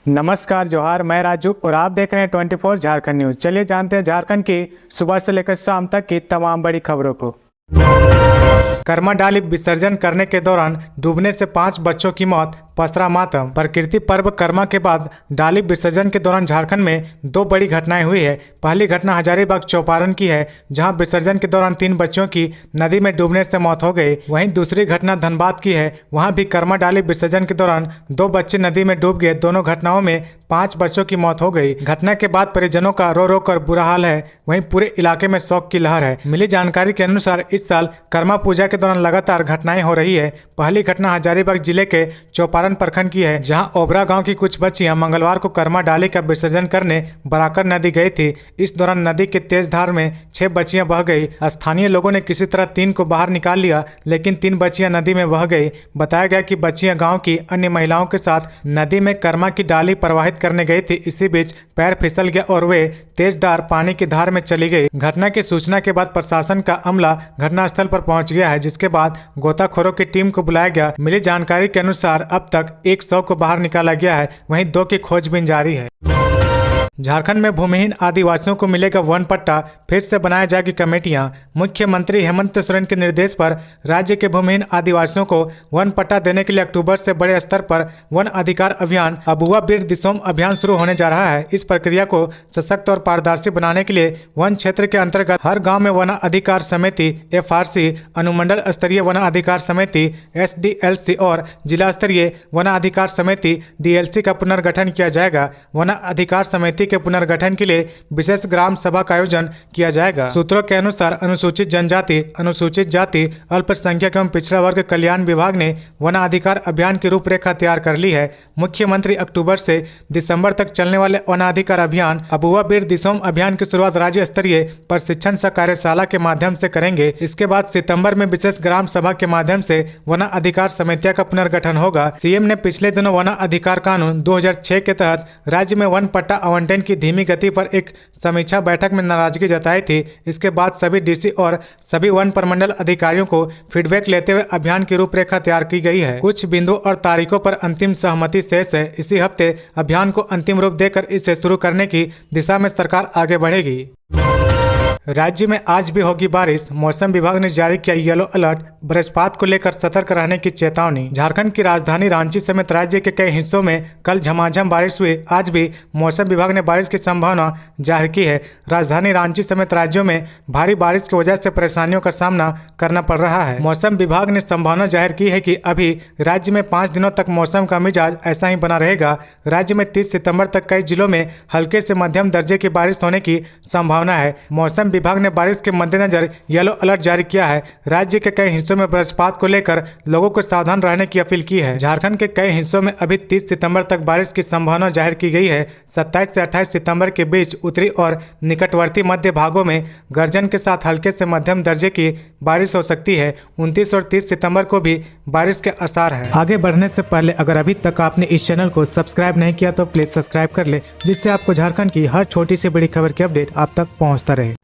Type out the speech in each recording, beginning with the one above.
नमस्कार जोहार, मैं राजू और आप देख रहे हैं 24 झारखंड न्यूज। चलिए जानते हैं झारखंड की सुबह से लेकर शाम तक की तमाम बड़ी खबरों को। कर्मा डाली विसर्जन करने के दौरान डूबने से 5 बच्चों की मौत, पसरा मातम। प्रकृति पर्व कर्मा के बाद डाली विसर्जन के दौरान झारखंड में 2 बड़ी घटनाएं हुई है। पहली घटना हजारीबाग चौपारण की है, जहां विसर्जन के दौरान 3 बच्चों की नदी में डूबने से मौत हो गई। वहीं दूसरी घटना धनबाद की है, वहां भी कर्मा डाली विसर्जन के दौरान 2 बच्चे नदी में डूब गए। दोनों घटनाओं में 5 बच्चों की मौत हो गई। घटना के बाद परिजनों का रो रो कर बुरा हाल है। वहीं पूरे इलाके में शोक की लहर है। मिली जानकारी के अनुसार इस साल कर्मा पूजा के दौरान लगातार घटनाएं हो रही है। पहली घटना हजारीबाग जिले के चौपारण प्रखंड की है, जहां ओबरा गांव की कुछ बच्चियां मंगलवार को कर्मा डाली का विसर्जन करने बराकर नदी गई थी। इस दौरान नदी के तेज धार में 6 बच्चियां बह गई। स्थानीय लोगों ने किसी तरह 3 को बाहर निकाल लिया, लेकिन 3 बच्चियां नदी में बह गई। बताया गया कि बच्चियां गाँव की अन्य महिलाओं के साथ नदी में कर्मा की डाली प्रवाहित करने गई थी। इसी बीच पैर फिसल गया और वे तेजधार पानी की धार में चली गई। घटना की सूचना के बाद प्रशासन का अमला घटनास्थल पर पहुंच गया है, जिसके बाद गोताखोरों की टीम को बुलाया गया। मिली जानकारी के अनुसार अब तक 100 को बाहर निकाला गया है, वहीं 2 की खोजबीन जारी है। झारखंड में भूमिहीन आदिवासियों को मिलेगा वन पट्टा, फिर से बनाया जाएगी कमेटियां। मुख्यमंत्री हेमंत सोरेन के निर्देश पर राज्य के भूमिहीन आदिवासियों को वन पट्टा देने के लिए अक्टूबर से बड़े स्तर पर वन अधिकार अभियान अबुआ बीर दिसोम अभियान शुरू होने जा रहा है। इस प्रक्रिया को सशक्त और पारदर्शी बनाने के लिए वन क्षेत्र के अंतर्गत हर गाँव में वन अधिकार समिति FRC, अनुमंडल स्तरीय वन अधिकार समिति SDLC और जिला स्तरीय वन अधिकार समिति DLC का पुनर्गठन किया जाएगा। वन अधिकार समिति के पुनर्गठन के लिए विशेष ग्राम सभा का आयोजन किया जाएगा। सूत्रों के अनुसार अनुसूचित जनजाति, अनुसूचित जाति, अल्पसंख्यक एवं पिछड़ा वर्ग कल्याण विभाग ने वन अधिकार अभियान की रूपरेखा तैयार कर ली है। मुख्यमंत्री अक्टूबर से दिसंबर तक चलने वाले वन अधिकार अभियान अबुआ बीर दिसोम अभियान की शुरुआत राज्य स्तरीय प्रशिक्षण सह कार्यशाला के माध्यम से करेंगे। इसके बाद सितंबर में विशेष ग्राम सभा के माध्यम से वन अधिकार समितियों का पुनर्गठन होगा। सीएम ने पिछले दिनों वन अधिकार कानून 2006 के तहत राज्य में वन पट्टा आवंटन की धीमी गति पर एक समीक्षा बैठक में नाराजगी जताई थी। इसके बाद सभी डीसी और सभी वन प्रमंडल अधिकारियों को फीडबैक लेते हुए अभियान की रूपरेखा तैयार की गई है। कुछ बिंदु और तारीखों पर अंतिम सहमति शेष है। इसी हफ्ते अभियान को अंतिम रूप देकर इसे शुरू करने की दिशा में सरकार आगे बढ़ेगी। राज्य में आज भी होगी बारिश, मौसम विभाग ने जारी किया येलो अलर्ट। वज्रपात को लेकर सतर्क रहने की चेतावनी। झारखंड की राजधानी रांची समेत राज्य के कई हिस्सों में कल झमाझम बारिश हुई। आज भी मौसम विभाग ने बारिश की संभावना जाहिर की है। राजधानी रांची समेत राज्यों में भारी बारिश की वजह से परेशानियों का सामना करना पड़ रहा है। मौसम विभाग ने संभावना जाहिर की है कि अभी राज्य में 5 दिनों तक मौसम का मिजाज ऐसा ही बना रहेगा। राज्य में 30 सितंबर तक कई जिलों में हल्के से मध्यम दर्जे की बारिश होने की संभावना है। मौसम विभाग ने बारिश के मद्देनजर येलो अलर्ट जारी किया है। राज्य के कई हिस्सों में वज्रपात को लेकर लोगों को सावधान रहने की अपील की है। झारखंड के कई हिस्सों में अभी 30 सितंबर तक बारिश की संभावना जाहिर की गई है। 27 से 28 सितंबर के बीच उत्तरी और निकटवर्ती मध्य भागों में गर्जन के साथ हल्के से मध्यम दर्जे की बारिश हो सकती है। 29 और 30 सितंबर को भी बारिश के आसार है। आगे बढ़ने से पहले अगर अभी तक आपने इस चैनल को सब्सक्राइब नहीं किया तो प्लीज सब्सक्राइब कर ले, जिससे आपको झारखंड की हर छोटी से बड़ी खबर की अपडेट आप तक पहुंचता रहे।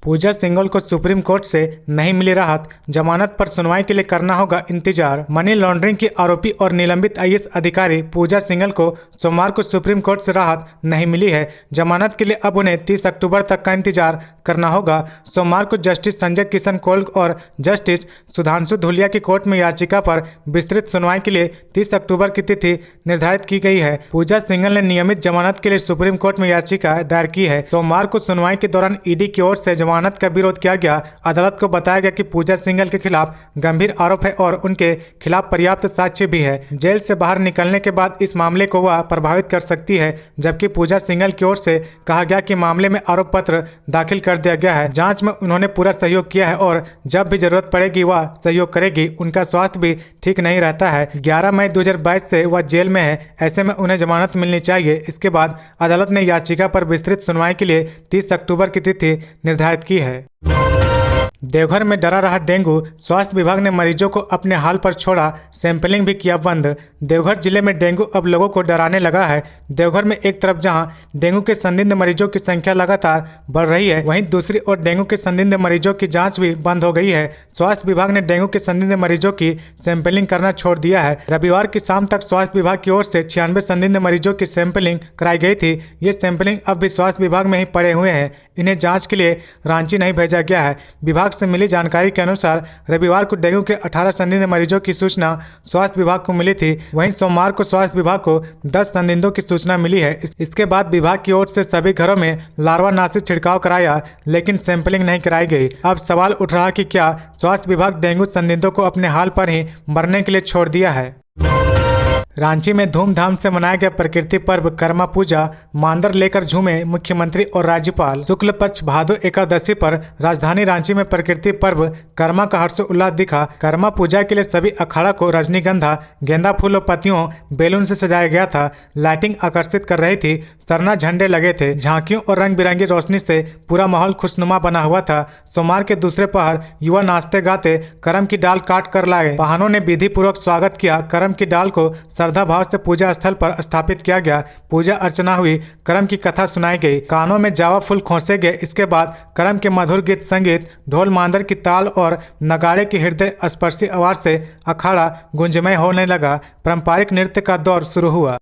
पूजा सिंघल को सुप्रीम कोर्ट से नहीं मिली राहत, जमानत पर सुनवाई के लिए करना होगा इंतजार। मनी लॉन्ड्रिंग की आरोपी और निलंबित IAS अधिकारी पूजा सिंघल को सोमवार को सुप्रीम कोर्ट से राहत नहीं मिली है। जमानत के लिए अब उन्हें 30 अक्टूबर तक का इंतजार करना होगा। सोमवार को जस्टिस संजय किशन कौल और जस्टिस सुधांशु धूलिया की कोर्ट में याचिका पर विस्तृत सुनवाई के लिए 30 अक्टूबर की तिथि निर्धारित की गई है। पूजा सिंघल ने नियमित जमानत के लिए सुप्रीम कोर्ट में याचिका दायर की है। सोमवार को सुनवाई के दौरान ED की ओर से जमानत का विरोध किया गया। अदालत को बताया गया कि पूजा सिंघल के खिलाफ गंभीर आरोप है और उनके खिलाफ पर्याप्त साक्ष्य भी है। जेल से बाहर निकलने के बाद इस मामले को वह प्रभावित कर सकती है, जबकि पूजा सिंघल की ओर से कहा गया कि मामले में आरोप पत्र दाखिल कर दिया गया है। जांच में उन्होंने पूरा सहयोग किया है और जब भी जरूरत पड़ेगी वह सहयोग करेगी। उनका स्वास्थ्य भी ठीक नहीं रहता है। 11 मई 2022 से वह जेल में है, ऐसे में उन्हें जमानत मिलनी चाहिए। इसके बाद अदालत ने याचिका पर विस्तृत सुनवाई के लिए 30 अक्टूबर की तिथि निर्धारित की है। देवघर में डरा रहा डेंगू, स्वास्थ्य विभाग ने मरीजों को अपने हाल पर छोड़ा, सैंपलिंग भी किया बंद। देवघर जिले में डेंगू अब लोगों को डराने लगा है। देवघर में एक तरफ जहां डेंगू के संदिग्ध मरीजों की संख्या लगातार बढ़ रही है, वहीं दूसरी ओर डेंगू के संदिग्ध मरीजों की जांच भी बंद हो गई है। स्वास्थ्य विभाग ने डेंगू के संदिग्ध मरीजों की सैंपलिंग करना छोड़ दिया है। रविवार की शाम तक स्वास्थ्य विभाग की ओर से 96 संदिग्ध मरीजों की सैंपलिंग कराई गई थी। ये सैंपलिंग अब भी स्वास्थ्य विभाग में ही पड़े हुए हैं। इन्हें जाँच के लिए रांची नहीं भेजा गया है। विभाग से मिली जानकारी के अनुसार रविवार को डेंगू के 18 संदिग्ध मरीजों की सूचना स्वास्थ्य विभाग को मिली थी। वहीं सोमवार को स्वास्थ्य विभाग को 10 संदिग्धों की सूचना मिली है। इसके बाद विभाग की ओर से सभी घरों में लार्वानाशी छिड़काव कराया, लेकिन सैंपलिंग नहीं कराई गई। अब सवाल उठ रहा कि क्या स्वास्थ्य विभाग डेंगू संदिग्धों को अपने हाल पर ही मरने के लिए छोड़ दिया है। रांची में धूमधाम से मनाया गया प्रकृति पर्व कर्मा पूजा, मांदर लेकर झूमे मुख्यमंत्री और राज्यपाल। शुक्ल पक्ष भादो एकादशी पर राजधानी रांची में प्रकृति पर्व कर्मा का हर्षोल्लास दिखा। कर्मा पूजा के लिए सभी अखाड़ा को रजनीगंधा, गेंदा फूल और पत्तियों, बेलून से सजाया गया था। लाइटिंग आकर्षित कर रही थी, सरना झंडे लगे थे, झांकियों और रंग बिरंगी रोशनी से पूरा माहौल खुशनुमा बना हुआ था। सोमवार के दूसरे पहर युवा नाचते गाते करम की डाल काट कर लाए। वाहनों ने विधि पूर्वक स्वागत किया। करम की डाल को श्रद्धा भाव से पूजा स्थल पर स्थापित किया गया। पूजा अर्चना हुई, करम की कथा सुनाई गई, कानों में जावा फूल खोसे गए। इसके बाद करम के मधुर गीत संगीत, ढोल मांदर की ताल और नगाड़े की हृदय स्पर्शी आवाज से अखाड़ा गुंजमय होने लगा। पारंपरिक नृत्य का दौर शुरू हुआ।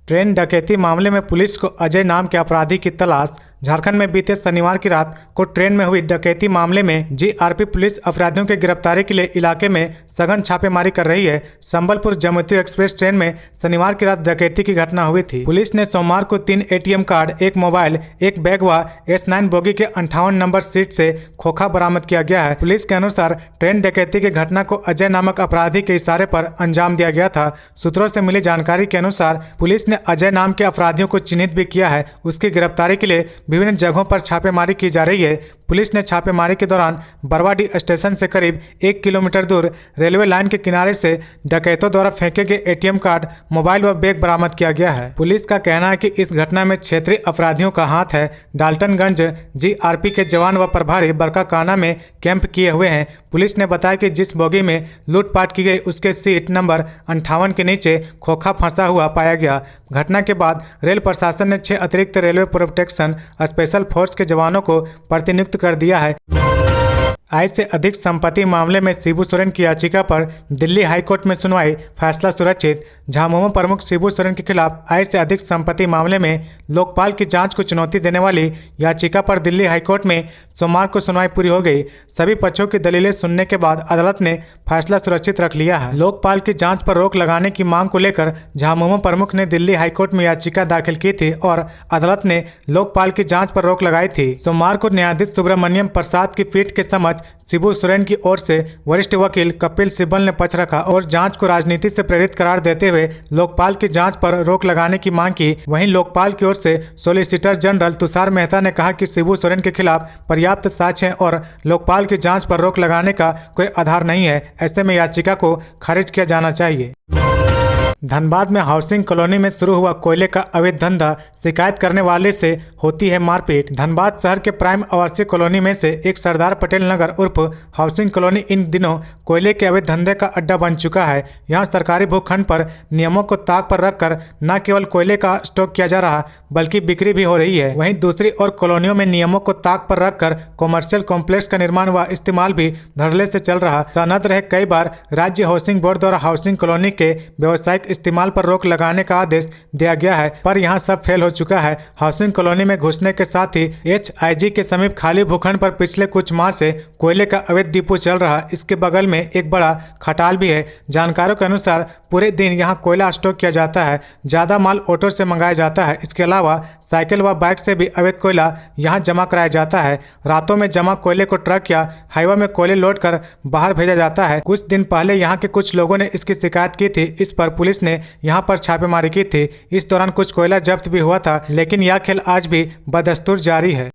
ट्रेन डकैती मामले में पुलिस को अजय नाम के अपराधी की तलाश। झारखंड में बीते शनिवार की रात को ट्रेन में हुई डकैती मामले में जीआरपी पुलिस अपराधियों की गिरफ्तारी के लिए इलाके में सघन छापेमारी कर रही है। संबलपुर जमुई एक्सप्रेस ट्रेन में शनिवार की रात डकैती की घटना हुई थी। पुलिस ने सोमवार को 3 एटीएम कार्ड, एक मोबाइल, एक बैग व S9 बोगी के 58 नंबर सीट से खोखा बरामद किया गया है। पुलिस के अनुसार ट्रेन डकैती की घटना को अजय नामक अपराधी के इशारे पर अंजाम दिया गया था। सूत्रों से मिली जानकारी के अनुसार पुलिस ने अजय नाम के अपराधियों को चिन्हित भी किया है। उसकी गिरफ्तारी के लिए विभिन्न जगहों पर छापेमारी की जा रही है। पुलिस ने छापेमारी के दौरान बरवाडीह स्टेशन से करीब 1 किलोमीटर दूर रेलवे लाइन के किनारे से डकैतों द्वारा फेंके गए एटीएम कार्ड, मोबाइल व बैग बरामद किया गया है। पुलिस का कहना है कि इस घटना में क्षेत्रीय अपराधियों का हाथ है। डाल्टनगंज जीआरपी के जवान व प्रभारी बरकाकाना में कैंप किए हुए हैं। पुलिस ने बताया कि जिस बोगी में लूटपाट की गई उसके सीट नंबर 58 के नीचे खोखा फंसा हुआ पाया गया। घटना के बाद रेल प्रशासन ने 6 अतिरिक्त रेलवे प्रोटेक्शन स्पेशल फोर्स के जवानों को प्रतिनियुक्त कर दिया है। आय से अधिक संपत्ति मामले में शिबू सोरेन की याचिका पर दिल्ली हाईकोर्ट में सुनवाई, फैसला सुरक्षित। झामुमो प्रमुख शिबू सोरेन के खिलाफ आय से अधिक संपत्ति मामले में लोकपाल की जांच को चुनौती देने वाली याचिका पर दिल्ली हाईकोर्ट में सोमवार को सुनवाई पूरी हो गई। सभी पक्षों की दलीलें सुनने के बाद अदालत ने फैसला सुरक्षित रख लिया है। लोकपाल की जांच पर रोक लगाने की मांग को लेकर झामुमो प्रमुख ने दिल्ली हाईकोर्ट में याचिका दाखिल की थी और अदालत ने लोकपाल की जांच पर रोक लगाई थी। सोमवार को न्यायाधीश सुब्रमण्यम प्रसाद की पीठ के समक्ष शिबू सोरेन की ओर से वरिष्ठ वकील कपिल सिब्बल ने पक्ष रखा और जांच को राजनीति से प्रेरित करार देते हुए लोकपाल की जांच पर रोक लगाने की मांग की। वहीं लोकपाल की ओर से सॉलिसिटर जनरल तुषार मेहता ने कहा कि शिबू सोरेन के खिलाफ पर्याप्त साक्ष्य हैं और लोकपाल की जांच पर रोक लगाने का कोई आधार नहीं है। ऐसे में याचिका को खारिज किया जाना चाहिए। धनबाद में हाउसिंग कॉलोनी में शुरू हुआ कोयले का अवैध धंधा, शिकायत करने वाले से होती है मारपीट। धनबाद शहर के प्राइम आवासीय कॉलोनी में से एक सरदार पटेल नगर उर्फ हाउसिंग कॉलोनी इन दिनों कोयले के अवैध धंधे का अड्डा बन चुका है। यहां सरकारी भूखंड पर नियमों को ताक पर रखकर न केवल कोयले का स्टॉक किया जा रहा बल्कि बिक्री भी हो रही है। वहीं दूसरी ओर कॉलोनियों में नियमों को ताक पर रखकर कॉमर्शियल कॉम्प्लेक्स का निर्माण व इस्तेमाल भी धड़ल्ले से चल रहा। सनद रहे कई बार राज्य हाउसिंग बोर्ड द्वारा हाउसिंग कॉलोनी के व्यवसायिक इस्तेमाल पर रोक लगाने का आदेश दिया गया है, पर यहां सब फेल हो चुका है। हाउसिंग कॉलोनी में घुसने के साथ ही HIG के समीप खाली भूखंड पर पिछले कुछ माह से कोयले का अवैध डिपो चल रहा। इसके बगल में एक बड़ा खटाल भी है। जानकारों के अनुसार पूरे दिन यहां कोयला स्टॉक किया जाता है। ज्यादा माल ऑटो से मंगाया जाता है। इसके अलावा साइकिल व बाइक से भी अवैध कोयला यहां जमा कराया जाता है। रातों में जमा कोयले को ट्रक या हाईवे में कोयले लोड कर बाहर भेजा जाता है। कुछ दिन पहले यहां के कुछ लोगों ने इसकी शिकायत की थी। इस पर पुलिस ने यहां पर छापेमारी की थी। इस दौरान कुछ कोयला जब्त भी हुआ था, लेकिन यह खेल आज भी बदस्तूर जारी है।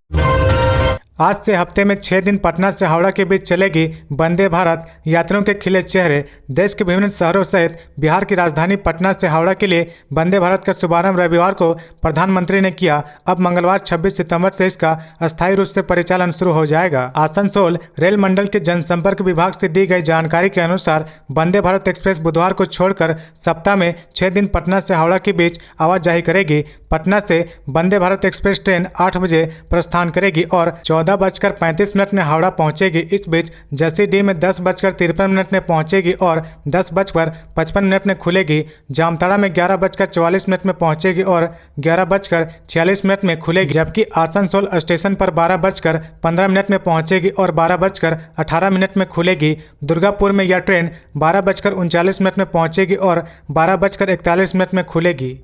आज से हफ्ते में 6 दिन पटना से हावड़ा के बीच चलेगी वंदे भारत। यात्रियों के खिले चेहरे। देश के विभिन्न शहरों सहित बिहार की राजधानी पटना से हावड़ा के लिए वंदे भारत का शुभारंभ रविवार को प्रधानमंत्री ने किया। अब मंगलवार 26 सितंबर से इसका अस्थायी रूप से परिचालन शुरू हो जाएगा। आसनसोल रेल मंडल के जनसंपर्क विभाग से दी गई जानकारी के अनुसार वंदे भारत एक्सप्रेस बुधवार को छोड़कर सप्ताह में 6 दिन पटना से हावड़ा के बीच आवाजाही करेगी। पटना से वंदे भारत एक्सप्रेस ट्रेन 8 बजे प्रस्थान करेगी और 14:35 में हावड़ा पहुंचेगी। इस बीच जसीडीह में 10:53 में पहुंचेगी और 10:55 में खुलेगी। जामताड़ा में 11:44 में पहुंचेगी और 11:46 में खुलेगी, जबकि आसनसोल स्टेशन पर 12:15 में पहुंचेगी और 12:18 में खुलेगी। दुर्गापुर में यह ट्रेन 12:39 में पहुंचेगी और 12:41 में खुलेगी।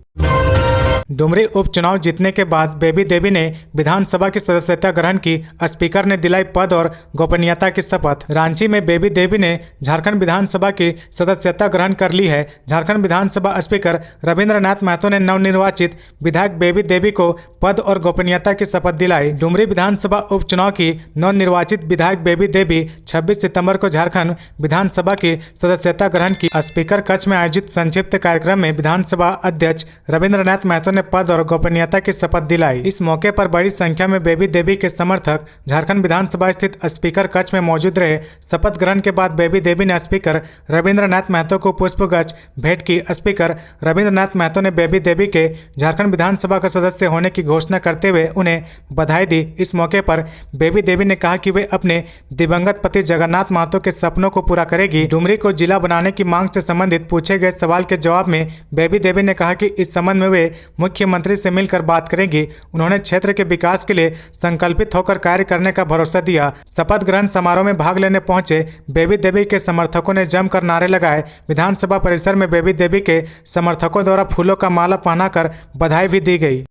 डुमरी उपचुनाव जीतने के बाद बेबी देवी ने विधानसभा की सदस्यता ग्रहण की। स्पीकर ने दिलाई पद और गोपनीयता की शपथ। रांची में बेबी देवी ने झारखंड विधानसभा की सदस्यता ग्रहण कर ली है। झारखंड विधानसभा स्पीकर रविंद्रनाथ महतो ने नवनिर्वाचित विधायक बेबी देवी को पद और गोपनीयता की शपथ दिलाई। डुमरी विधानसभा उपचुनाव की नवनिर्वाचित विधायक बेबी देवी 26 सितंबर को झारखंड विधानसभा की सदस्यता ग्रहण की। स्पीकर कक्ष में आयोजित संक्षिप्त कार्यक्रम में विधानसभा अध्यक्ष रविंद्रनाथ महतो पद और गोपनीयता की शपथ दिलाई। इस मौके पर बड़ी संख्या में बेबी देवी के समर्थक झारखंड विधानसभा स्थित स्पीकर कक्ष में मौजूद रहे। शपथ ग्रहण के बाद बेबी देवी ने स्पीकर रविंद्रनाथ महतो को पुष्पगुच्छ भेंट की। स्पीकर रविंद्रनाथ महतो ने बेबी देवी के झारखंड विधानसभा का सदस्य होने की घोषणा करते हुए उन्हें बधाई दी। इस मौके पर बेबी देवी ने कहा कि वे अपने दिवंगत पति जगन्नाथ महतो के सपनों को पूरा करेगी। डुमरी को जिला बनाने की मांग से संबंधित पूछे गए सवाल के जवाब में बेबी देवी ने कहा कि इस संबंध में वे मुख्यमंत्री से मिलकर बात करेंगी। उन्होंने क्षेत्र के विकास के लिए संकल्पित होकर कार्य करने का भरोसा दिया। शपथ ग्रहण समारोह में भाग लेने पहुंचे बेबी देवी के समर्थकों ने जमकर नारे लगाए। विधानसभा परिसर में बेबी देवी के समर्थकों द्वारा फूलों का माला पहनाकर बधाई भी दी गई।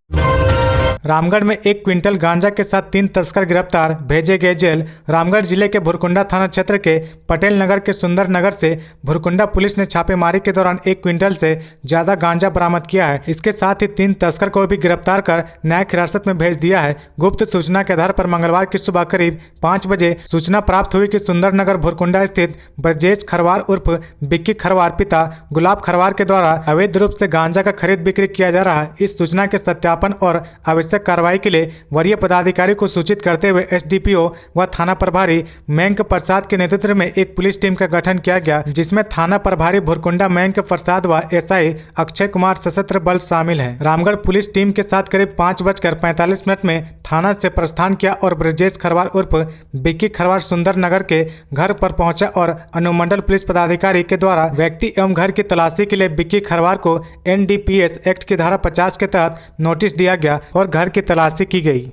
रामगढ़ में 1 क्विंटल गांजा के साथ 3 तस्कर गिरफ्तार, भेजे गए जेल। रामगढ़ जिले के भुरकुंडा थाना क्षेत्र के पटेल नगर के सुंदर नगर से भुरकुंडा पुलिस ने छापेमारी के दौरान 1 क्विंटल से ज्यादा गांजा बरामद किया है। इसके साथ ही 3 तस्कर को भी गिरफ्तार कर न्यायिक हिरासत में भेज दिया है। गुप्त सूचना के आधार पर मंगलवार की सुबह करीब 5 बजे सूचना प्राप्त हुई कि सुंदर नगर भुरकुंडा स्थित ब्रजेश खरवार उर्फ बिक्की खरवार पिता गुलाब खरवार के द्वारा अवैध रूप से गांजा का खरीद बिक्री किया जा रहा है। इस सूचना के सत्यापन और कार्रवाई के लिए वरीय पदाधिकारी को सूचित करते हुए एसडीपीओ व थाना प्रभारी मयंक प्रसाद के नेतृत्व में एक पुलिस टीम का गठन किया गया, जिसमें थाना प्रभारी भुरकुंडा मयंक प्रसाद व एसआई अक्षय कुमार सशस्त्र बल शामिल हैं। रामगढ़ पुलिस टीम के साथ करीब 5:45 में थाना से प्रस्थान किया और ब्रजेश खरवार उर्फ बिक्की खरवार सुंदर नगर के घर पर पहुंचा और अनुमंडल पुलिस पदाधिकारी के द्वारा व्यक्ति एवं घर की तलाशी के लिए बिक्की खरवार को एनडीपीएस एक्ट की धारा 50 के तहत नोटिस दिया गया और घर की तलाशी की गई।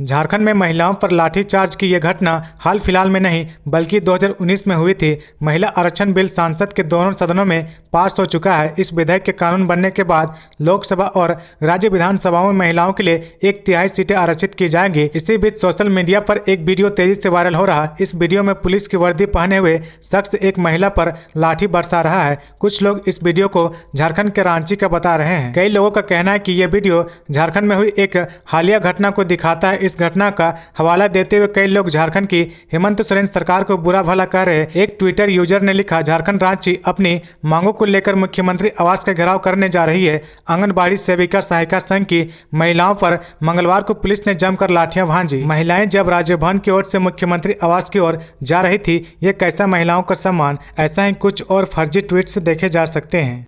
झारखंड में महिलाओं पर लाठीचार्ज की यह घटना हाल फिलहाल में नहीं बल्कि 2019 में हुई थी। महिला आरक्षण बिल संसद के दोनों सदनों में पास हो चुका है। इस विधेयक के कानून बनने के बाद लोकसभा और राज्य विधानसभाओं में महिलाओं के लिए 1/3 सीटें आरक्षित की जाएंगी। इसी बीच सोशल मीडिया पर एक वीडियो तेजी से वायरल हो रहा है। इस वीडियो में पुलिस की वर्दी पहने हुए शख्स एक महिला पर लाठी बरसा रहा है। कुछ लोग इस वीडियो को झारखंड के रांची का बता रहे हैं। कई लोगों का कहना है कि यह वीडियो झारखंड में हुई एक हालिया घटना को दिखाता है। इस घटना का हवाला देते हुए कई लोग झारखंड की हेमंत सोरेन सरकार को बुरा भला कह रहे। एक ट्विटर यूजर ने लिखा, झारखंड रांची अपनी मांगों को लेकर मुख्यमंत्री आवास का घेराव करने जा रही है। आंगनबाड़ी सेविका सहायिका संघ की महिलाओं पर मंगलवार को पुलिस ने जमकर लाठियां भांजी। महिलाएं जब राजभवन की ओर से मुख्यमंत्री आवास की ओर जा रही थी, ये कैसा महिलाओं का सम्मान। ऐसा ही कुछ और फर्जी ट्वीट्स देखे जा सकते हैं।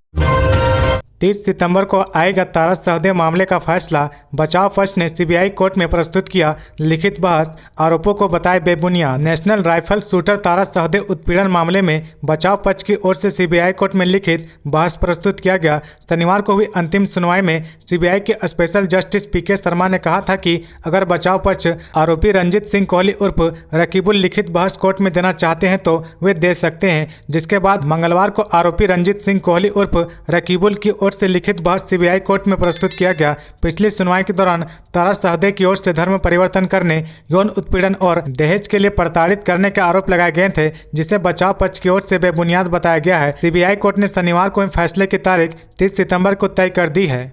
30 सितंबर को आएगा तारा सहदे मामले का फैसला। बचाव पक्ष ने सीबीआई कोर्ट में प्रस्तुत किया लिखित बहस, आरोपों को बताए बेबुनियाद। नेशनल राइफल शूटर तारा सहदे उत्पीड़न मामले में बचाव पक्ष की ओर से सीबीआई कोर्ट में लिखित बहस प्रस्तुत किया गया। शनिवार को हुई अंतिम सुनवाई में सीबीआई के स्पेशल जस्टिस पीके शर्मा ने कहा था कि अगर बचाव पक्ष आरोपी रंजीत सिंह कोहली उर्फ रकीबुल लिखित बहस कोर्ट में देना चाहते हैं तो वे दे सकते हैं। जिसके बाद मंगलवार को आरोपी रंजीत सिंह कोहली उर्फ रकीबुल की ओर से लिखित बहस सीबीआई कोर्ट में प्रस्तुत किया गया। पिछली सुनवाई के दौरान तारा सहदे की ओर से धर्म परिवर्तन करने, यौन उत्पीड़न और दहेज के लिए प्रताड़ित करने के आरोप लगाए गए थे, जिसे बचाव पक्ष की ओर से बेबुनियाद बताया गया है। सीबीआई कोर्ट ने शनिवार को फैसले की तारीख 30 सितंबर को तय कर दी है।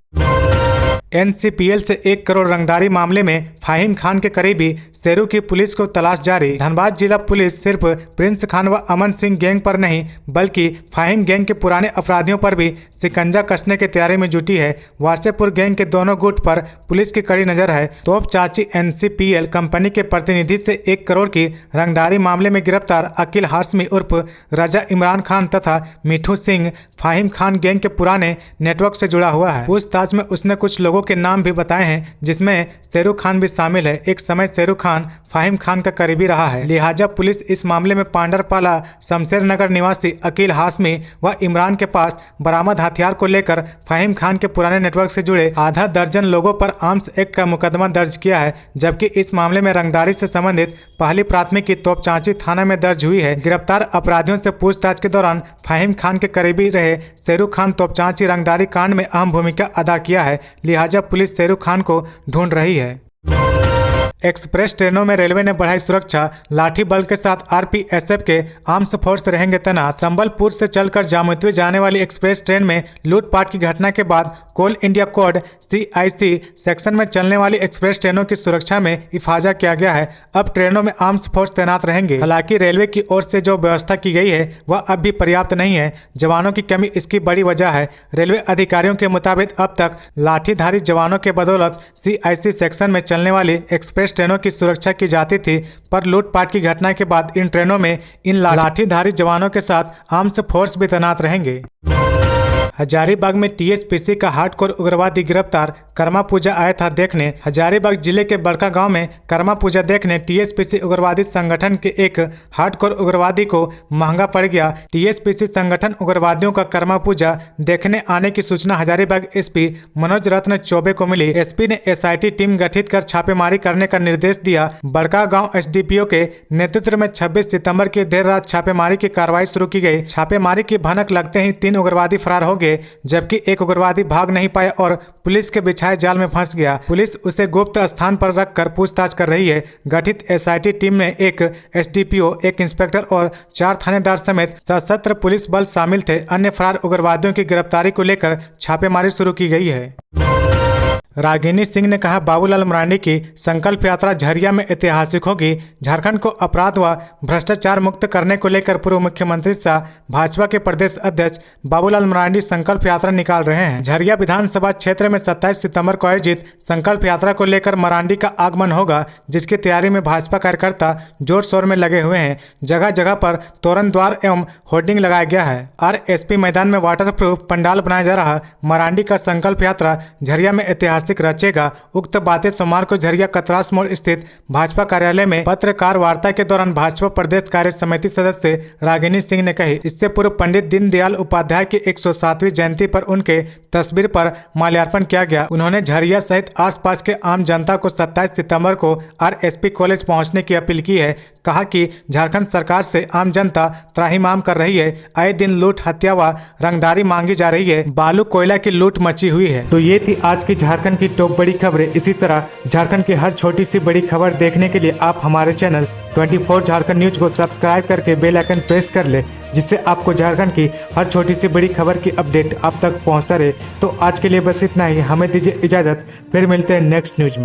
एनसीपीएल से 1 करोड़ रंगदारी मामले में फाहिम खान के करीबी शेरू की पुलिस को तलाश जारी। धनबाद जिला पुलिस सिर्फ प्रिंस खान व अमन सिंह गैंग पर नहीं बल्कि फाहिम गैंग के पुराने अपराधियों पर भी शिकंजा कसने की तैयारी में जुटी है। वासेपुर गैंग के दोनों गुट पर पुलिस की कड़ी नजर है। तोप चाची NCPL कंपनी के प्रतिनिधि से 1 करोड़ की रंगदारी मामले में गिरफ्तार अकील हाशमी उर्फ रजा इमरान खान तथा मिठू सिंह फाहिम खान गैंग के पुराने नेटवर्क से जुड़ा हुआ है। पूछताछ में उसने कुछ लोगों के नाम भी बताए हैं जिसमें शेरू खान भी शामिल है। एक समय शेरू खान फाहिम खान का करीबी रहा है, लिहाजा पुलिस इस मामले में पांडरपाला शमशेर नगर निवासी अकील हाशमी व इमरान के पास बरामद हथियार को लेकर फाहिम खान के पुराने नेटवर्क से जुड़े आधा दर्जन लोगों पर आर्म्स एक्ट का मुकदमा दर्ज किया है। जबकि इस मामले में रंगदारी से संबंधित पहली प्राथमिकी तोपचांची थाना में दर्ज हुई है। गिरफ्तार अपराधियों से पूछताछ के दौरान फाहिम खान के करीबी रहे शेरू खान तोपचांची रंगदारी कांड में अहम भूमिका अदा किया है, लिहाजा पुलिस शेरू खान को ढूंढ रही है। एक्सप्रेस ट्रेनों में रेलवे ने बढ़ाई सुरक्षा, लाठी बल के साथ RPSF के आर्म्स फोर्स रहेंगे तैनात। संबलपुर से चलकर जामुतवी जाने वाली एक्सप्रेस ट्रेन में लूटपाट की घटना के बाद कोल इंडिया कोड CIC सेक्शन में चलने वाली एक्सप्रेस ट्रेनों की सुरक्षा में इफाजा किया गया है। अब ट्रेनों में आर्म्स फोर्स तैनात रहेंगे। हालांकि रेलवे की ओर से जो व्यवस्था की गई है वह अब भी पर्याप्त नहीं है। जवानों की कमी इसकी बड़ी वजह है। रेलवे अधिकारियों के मुताबिक अब तक लाठीधारी जवानों के बदौलत CIC सेक्शन में चलने वाली एक्सप्रेस ट्रेनों की सुरक्षा की जाती थी, पर लूटपाट की घटना के बाद इन ट्रेनों में इन लाठीधारी जवानों के साथ आर्म्स फोर्स भी तैनात रहेंगे। हजारीबाग में TSPC का हार्डकोर उग्रवादी गिरफ्तार, कर्मा पूजा आया था देखने। हजारीबाग जिले के बड़का गांव में कर्मा पूजा देखने TSPC उग्रवादी संगठन के एक हार्डकोर उग्रवादी को महंगा पड़ गया। TSPC संगठन उग्रवादियों का कर्मा पूजा देखने आने की सूचना हजारीबाग SP मनोज रत्न चौबे को मिली। SP ने SIT टीम गठित कर छापेमारी करने का निर्देश दिया। बड़का गाँव SDPO के नेतृत्व में 26 सितम्बर की देर रात छापेमारी की कार्रवाई शुरू की गई। छापेमारी की भनक लगते ही 3 उग्रवादी फरार हो गए, जबकि एक उग्रवादी भाग नहीं पाया और पुलिस के बिछाए जाल में फंस गया। पुलिस उसे गुप्त स्थान पर रखकर पूछताछ कर रही है। गठित SIT टीम में एक SDPO, एक इंस्पेक्टर और 4 थानेदार समेत सशस्त्र पुलिस बल शामिल थे। अन्य फरार उग्रवादियों की गिरफ्तारी को लेकर छापेमारी शुरू की गई है। रागिनी सिंह ने कहा, बाबूलाल मरांडी की संकल्प यात्रा झरिया में ऐतिहासिक होगी। झारखंड को अपराध व भ्रष्टाचार मुक्त करने को लेकर पूर्व मुख्यमंत्री सह भाजपा के प्रदेश अध्यक्ष बाबूलाल मरांडी संकल्प यात्रा निकाल रहे हैं। झरिया विधानसभा क्षेत्र में 27 सितंबर को आयोजित संकल्प यात्रा को लेकर मरांडी का आगमन होगा, जिसकी तैयारी में भाजपा कार्यकर्ता जोर शोर में लगे हुए हैं। जगह जगह पर तोरण द्वार एवं होर्डिंग लगाया गया है। RSP मैदान में वाटरप्रूफ पंडाल बनाया जा रहा। मरांडी का संकल्प यात्रा झरिया में ऐतिहासिक रचेगा। उक्त बातें सोमवार को झरिया कतरास मोड़ स्थित भाजपा कार्यालय में पत्रकार वार्ता के दौरान भाजपा प्रदेश कार्य समिति सदस्य रागिनी सिंह ने कही। इससे पूर्व पंडित दीनदयाल उपाध्याय की 107वीं जयंती पर उनके तस्वीर पर माल्यार्पण किया गया। उन्होंने झरिया सहित आसपास के आम जनता को 27 सितंबर को RSP कॉलेज पहुंचने की अपील की है। कहा कि झारखंड सरकार से आम जनता त्राहिमाम कर रही है। आए दिन लूट, हत्या व रंगदारी मांगी जा रही है। बालू कोयला की लूट मची हुई है। तो ये थी आज की झारखंड की टॉप बड़ी खबरें। इसी तरह झारखंड की हर छोटी सी बड़ी खबर देखने के लिए आप हमारे चैनल 24 झारखंड न्यूज को सब्सक्राइब करके बेल आइकन प्रेस कर ले, जिससे आपको झारखंड की हर छोटी सी बड़ी खबर की अपडेट आप तक पहुंचता रहे। तो आज के लिए बस इतना ही। हमें दीजिए इजाजत, फिर मिलते हैं नेक्स्ट न्यूज में।